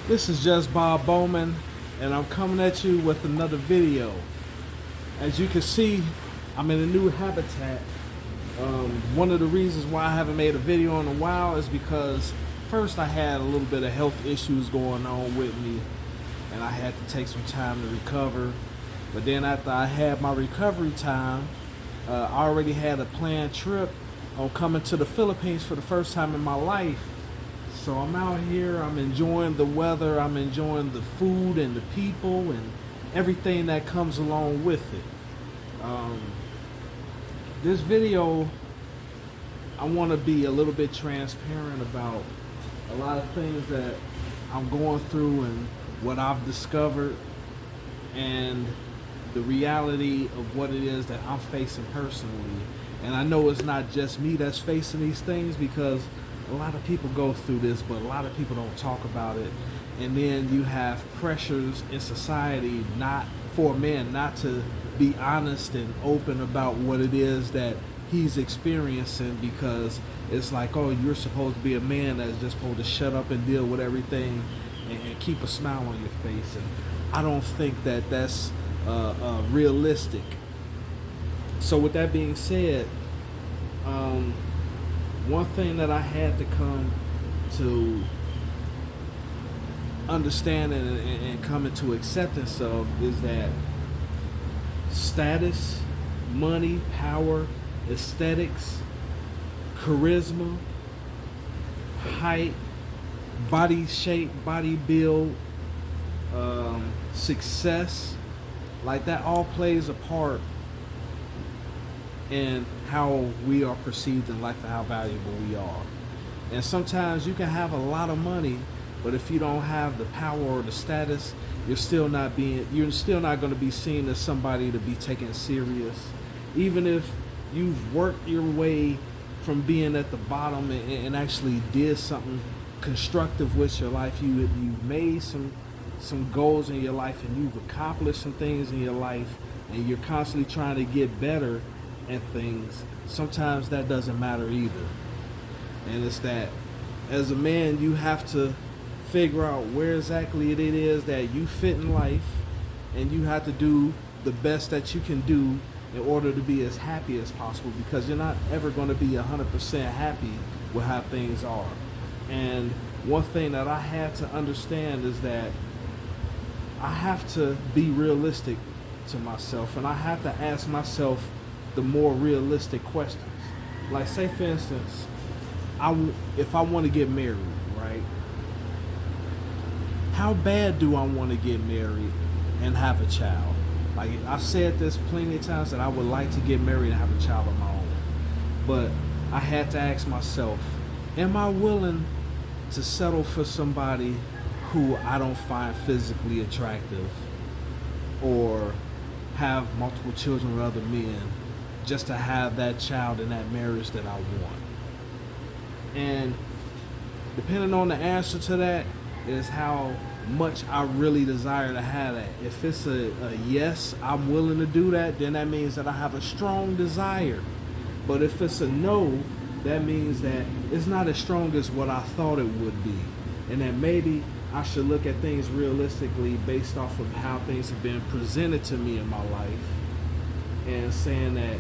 This is just Bob Bowman, and I'm coming at you with another video. As you can see, I'm in a new habitat. One of the reasons why I haven't made a video in a while is because first I had a little bit of health issues going on with me, and I had to take some time to recover. But then after I had my recovery time, I already had a planned trip on coming to the Philippines for the first time in my life. So I'm out here, I'm enjoying the weather, I'm enjoying the food and the people and everything that comes along with it. This video, I want to be a little bit transparent about a lot of things that I'm going through and what I've discovered and the reality of what it is that I'm facing personally. And I know it's not just me that's facing these things, because a lot of people go through this, but a lot of people don't talk about it. And then you have pressures in society not for men not to be honest and open about what it is that he's experiencing, because it's like, oh, you're supposed to be a man that's just supposed to shut up and deal with everything and keep a smile on your face. And I don't think that that's realistic. So with that being said, one thing that I had to come to understand and come into acceptance of is that status, money, power, aesthetics, charisma, height, body shape, body build, success, like that all plays a part in how we are perceived in life and how valuable we are. And sometimes you can have a lot of money, but if you don't have the power or the status, you're still not going to be seen as somebody to be taken serious. Even if you've worked your way from being at the bottom and actually did something constructive with your life, you've made some goals in your life and you've accomplished some things in your life, and you're constantly trying to get better at things, sometimes that doesn't matter either. And it's that as a man, you have to figure out where exactly it is that you fit in life, and you have to do the best that you can do in order to be as happy as possible, because you're not ever going to be 100% happy with how things are. And one thing that I had to understand is that I have to be realistic to myself, and I have to ask myself the more realistic questions. Like, say for instance, if I want to get married, right? How bad do I want to get married and have a child? Like, I've said this plenty of times that I would like to get married and have a child of my own. But I had to ask myself, am I willing to settle for somebody who I don't find physically attractive, or have multiple children with other men, just to have that child in that marriage that I want? And depending on the answer to that is how much I really desire to have that. If it's a yes, I'm willing to do that, then that means that I have a strong desire. But if it's a no, that means that it's not as strong as what I thought it would be, and that maybe I should look at things realistically based off of how things have been presented to me in my life, and saying that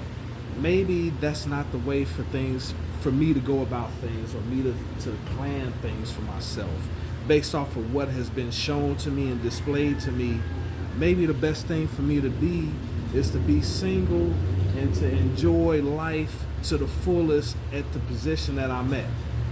maybe that's not the way for me to go about things, or me to plan things for myself based off of what has been shown to me and displayed to me. Maybe the best thing for me to be is to be single and to enjoy life to the fullest at the position that I'm at.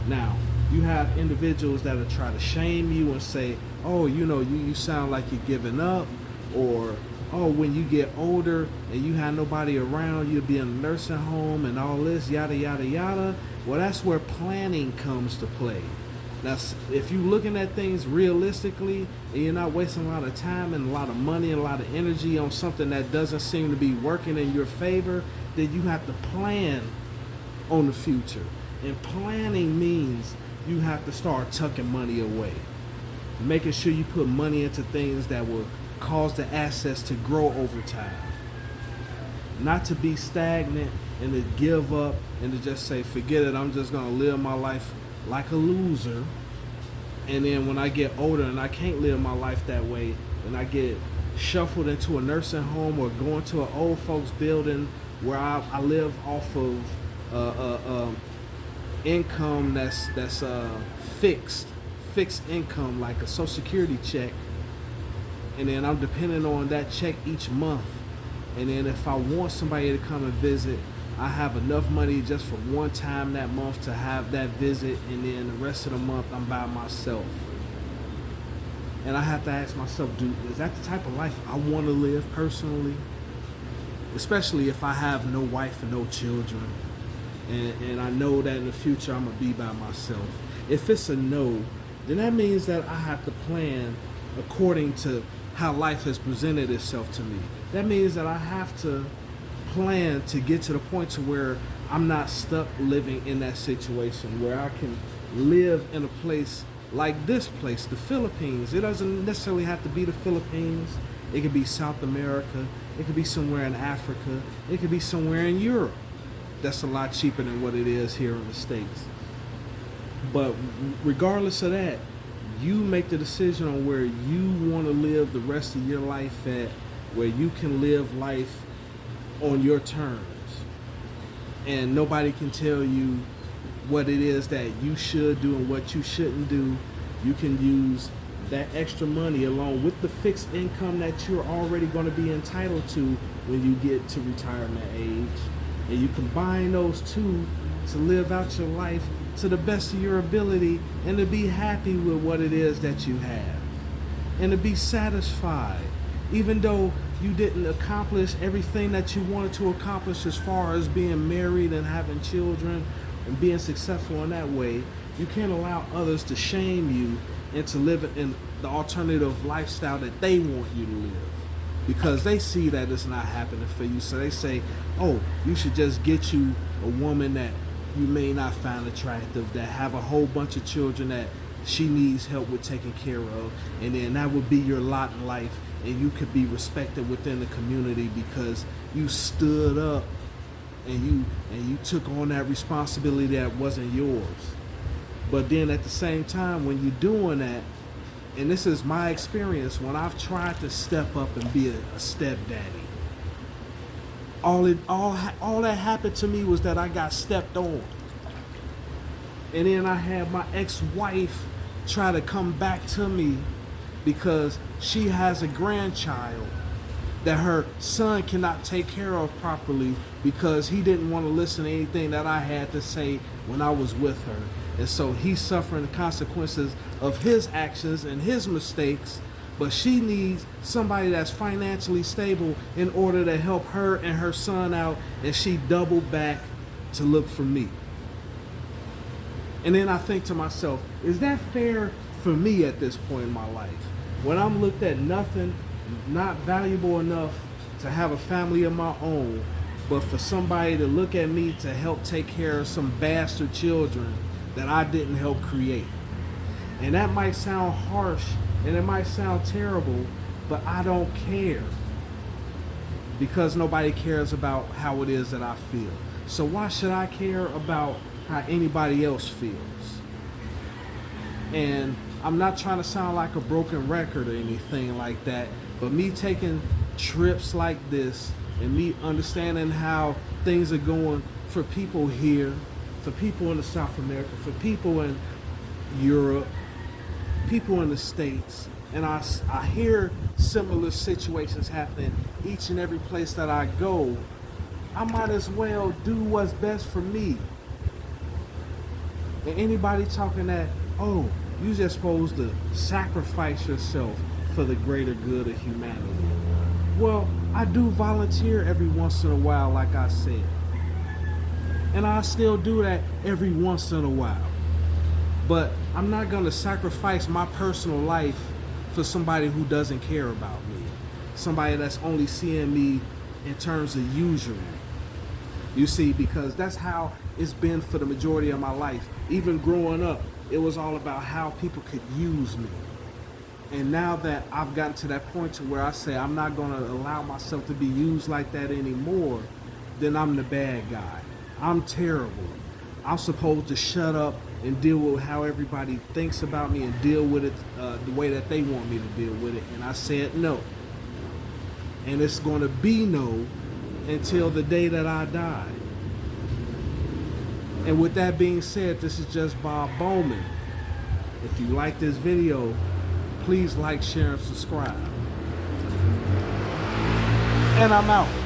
Now, you have individuals that will try to shame you and say, oh, you sound like you're giving up, or oh, when you get older and you have nobody around, you'll be in a nursing home and all this, yada, yada, yada. Well, that's where planning comes to play. That's if you're looking at things realistically and you're not wasting a lot of time and a lot of money and a lot of energy on something that doesn't seem to be working in your favor, then you have to plan on the future. And planning means you have to start tucking money away, making sure you put money into things that will cause the assets to grow over time, not to be stagnant and to give up and to just say, forget it, I'm just going to live my life like a loser, And then when I get older and I can't live my life that way, and I get shuffled into a nursing home or going to an old folks building where I live off of income that's fixed income, like a social security check, and then I'm depending on that check each month. And then if I want somebody to come and visit, I have enough money just for one time that month to have that visit, and then the rest of the month I'm by myself. And I have to ask myself, is that the type of life I want to live personally? Especially if I have no wife and no children, and I know that in the future I'm going to be by myself. If it's a no, then that means that I have to plan according to how life has presented itself to me. That means that I have to plan to get to the point to where I'm not stuck living in that situation, where I can live in a place like this place, the Philippines. It doesn't necessarily have to be the Philippines. It could be South America. It could be somewhere in Africa. It could be somewhere in Europe. That's a lot cheaper than what it is here in the States. But regardless of that, you make the decision on where you want to live the rest of your life at, where you can live life on your terms. And nobody can tell you what it is that you should do and what you shouldn't do. You can use that extra money along with the fixed income that you're already going to be entitled to when you get to retirement age. And you combine those two to live out your life to the best of your ability, and to be happy with what it is that you have, and to be satisfied, even though you didn't accomplish everything that you wanted to accomplish as far as being married and having children and being successful in that way. You can't allow others to shame you into living in the alternative lifestyle that they want you to live, because they see that it's not happening for you. So they say, oh, you should just get you a woman that you may not find attractive, that have a whole bunch of children that she needs help with taking care of, and then that would be your lot in life, and you could be respected within the community because you stood up and you took on that responsibility that wasn't yours. But then at the same time, when you're doing that, and this is my experience, when I've tried to step up and be a stepdaddy, all that happened to me was that I got stepped on. And then I had my ex-wife try to come back to me because she has a grandchild that her son cannot take care of properly because he didn't want to listen to anything that I had to say when I was with her. And so he's suffering the consequences of his actions and his mistakes, but she needs somebody that's financially stable in order to help her and her son out, and she doubled back to look for me. And then I think to myself, is that fair for me at this point in my life? When I'm looked at nothing, not valuable enough to have a family of my own, but for somebody to look at me to help take care of some bastard children that I didn't help create. And that might sound harsh and it might sound terrible, but I don't care, because nobody cares about how it is that I feel. So why should I care about how anybody else feels? And I'm not trying to sound like a broken record or anything like that, but me taking trips like this and me understanding how things are going for people here, for people in the South America, for people in Europe, people in the States, and I hear similar situations happening each and every place that I go, I might as well do what's best for me. And anybody talking that, oh, you're just supposed to sacrifice yourself for the greater good of humanity. Well, I do volunteer every once in a while, like I said. And I still do that every once in a while. But I'm not going to sacrifice my personal life for somebody who doesn't care about me. Somebody that's only seeing me in terms of usury. You see, because that's how it's been for the majority of my life. Even growing up, it was all about how people could use me. And now that I've gotten to that point to where I say I'm not going to allow myself to be used like that anymore, then I'm the bad guy. I'm terrible. I'm supposed to shut up and deal with how everybody thinks about me and deal with it the way that they want me to deal with it. And I said no. And it's going to be no until the day that I die. And with that being said, this is just Bob Bowman. If you like this video, please like, share, and subscribe. And I'm out.